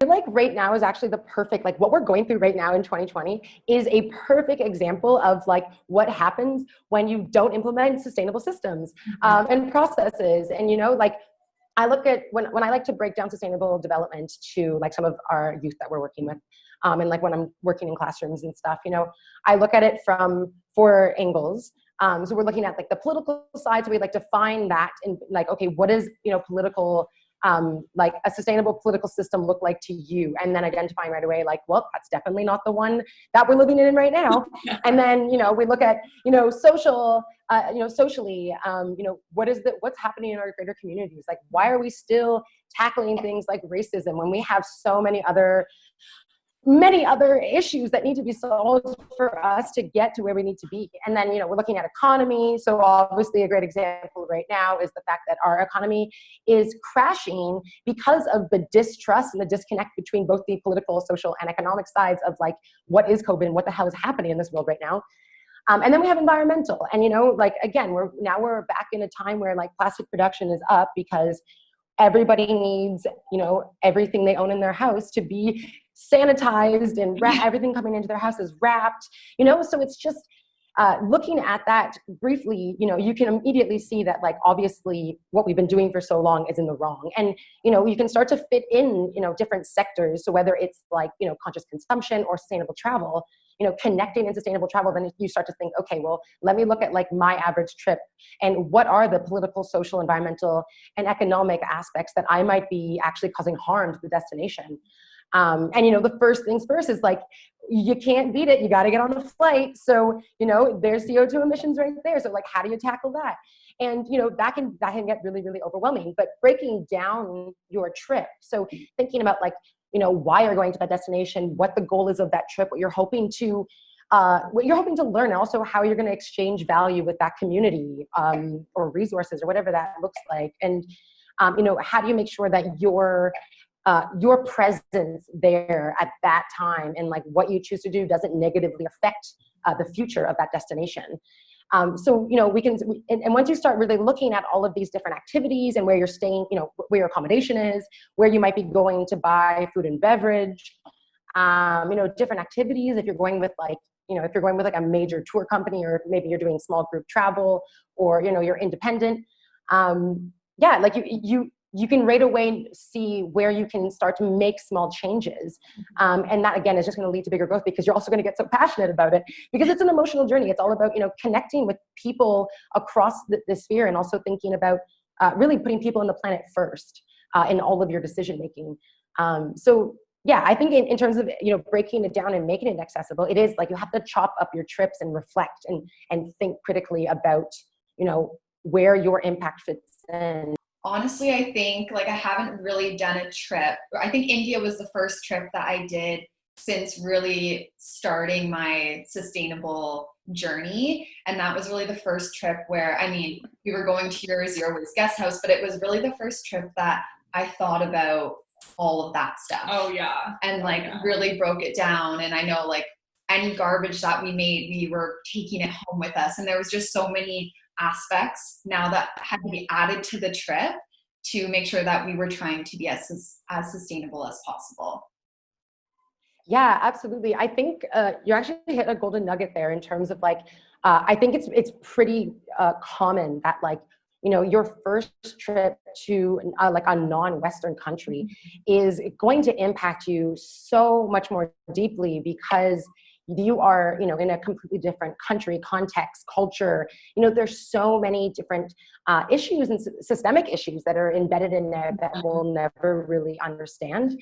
feel like right now is actually the perfect, like what we're going through right now in 2020 is a perfect example of like what happens when you don't implement sustainable systems and processes. And, you know, like I look at when I like to break down sustainable development to like some of our youth that we're working with, and like when I'm working in classrooms and stuff, you know, I look at it from 4 angles. So we're looking at like the political side. So we like define that and like, okay, what is, you know, political, like a sustainable political system look like to you? And then identifying right away, like, well, that's definitely not the one that we're living in right now. And then, you know, we look at, you know, social, you know, socially, you know, what's happening in our greater communities? Like, why are we still tackling things like racism when we have so many other issues that need to be solved for us to get to where we need to be? And then, you know, we're looking at economy. So obviously a great example right now is the fact that our economy is crashing because of the distrust and the disconnect between both the political, social, and economic sides of like, what is COVID and what the hell is happening in this world right now? And then we have environmental. And, you know, like, again, we're back in a time where like plastic production is up because everybody needs, you know, everything they own in their house to be sanitized and everything coming into their house is wrapped, you know? So it's just looking at that briefly, you know, you can immediately see that like, obviously what we've been doing for so long is in the wrong. And, you know, you can start to fit in, you know, different sectors. So whether it's like, you know, conscious consumption or sustainable travel, you know, connecting in sustainable travel, then you start to think, okay, well, let me look at like my average trip and what are the political, social, environmental, and economic aspects that I might be actually causing harm to the destination. And, you know, the first things first is like, you can't beat it. You got to get on the flight. So, you know, there's CO2 emissions right there. So like, how do you tackle that? And, you know, that can get really, really overwhelming, but breaking down your trip. So thinking about like, you know, why you're going to that destination, what the goal is of that trip, what you're hoping to learn, and also how you're going to exchange value with that community, or resources or whatever that looks like. And, you know, how do you make sure that your presence there at that time and like what you choose to do doesn't negatively affect the future of that destination. So, you know, and once you start really looking at all of these different activities and where you're staying, you know, where your accommodation is, where you might be going to buy food and beverage, you know, different activities, if you're going with like, you know, if you're going with like a major tour company, or maybe you're doing small group travel, or, you know, you're independent. Yeah, like you can right away see where you can start to make small changes. And that, again, is just going to lead to bigger growth because you're also going to get so passionate about it because it's an emotional journey. It's all about, you know, connecting with people across the sphere, and also thinking about really putting people on the planet first in all of your decision making. So yeah, I think in terms of, you know, breaking it down and making it accessible, it is like you have to chop up your trips and reflect and think critically about, you know, where your impact fits in. Honestly, I think like I haven't really done a trip. I think India was the first trip that I did since really starting my sustainable journey. And that was really the first trip where, I mean, we were going to your zero waste guest house, but it was really the first trip that I thought about all of that stuff. Oh yeah. And like really broke it down. And I know like any garbage that we made, we were taking it home with us. And there was just so many aspects now that had to be added to the trip to make sure that we were trying to be as sustainable as possible. Yeah, absolutely. I think you actually hit a golden nugget there in terms of like, I think it's pretty common that like, you know, your first trip to like a non-Western country is going to impact you so much more deeply because you are, you know, in a completely different country, context, culture. You know, there's so many different issues and systemic issues that are embedded in there that we'll never really understand.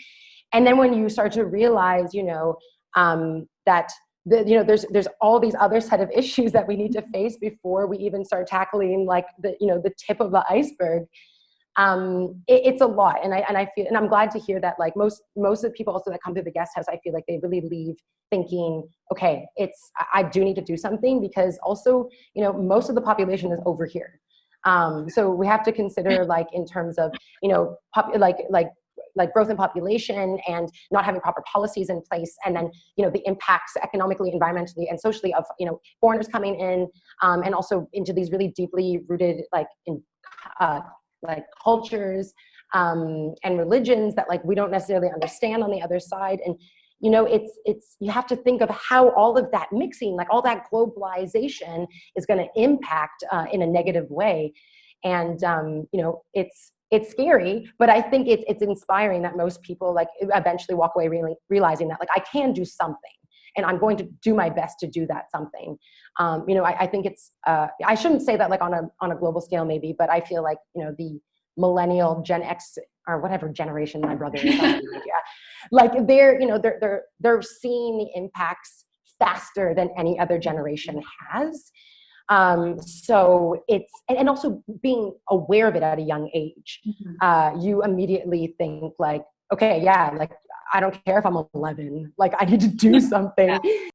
And then when you start to realize, you know, that you know, there's all these other set of issues that we need to face before we even start tackling like the tip of the iceberg. It's a lot, and I feel, and I'm glad to hear that like most of the people also that come to the guest house, I feel like they really leave thinking, okay, I do need to do something, because also, you know, most of the population is over here. So we have to consider like in terms of, you know, like growth in population and not having proper policies in place, and then, you know, the impacts economically, environmentally, and socially of, you know, foreigners coming in, and also into these really deeply rooted like in like cultures, and religions that like we don't necessarily understand on the other side. And you know, it's you have to think of how all of that mixing, like all that globalization, is going to impact in a negative way. And you know, it's scary, but I think it's inspiring that most people like eventually walk away really realizing that like I can do something, and I'm going to do my best to do that something. You know, I think it's I shouldn't say that like on a global scale maybe, but I feel like, you know, the millennial Gen X or whatever generation my brother is, I have no idea. Like they're, you know, they're seeing the impacts faster than any other generation has. So it's, and also being aware of it at a young age, you immediately think like, okay, yeah, like I don't care if I'm 11, like I need to do something.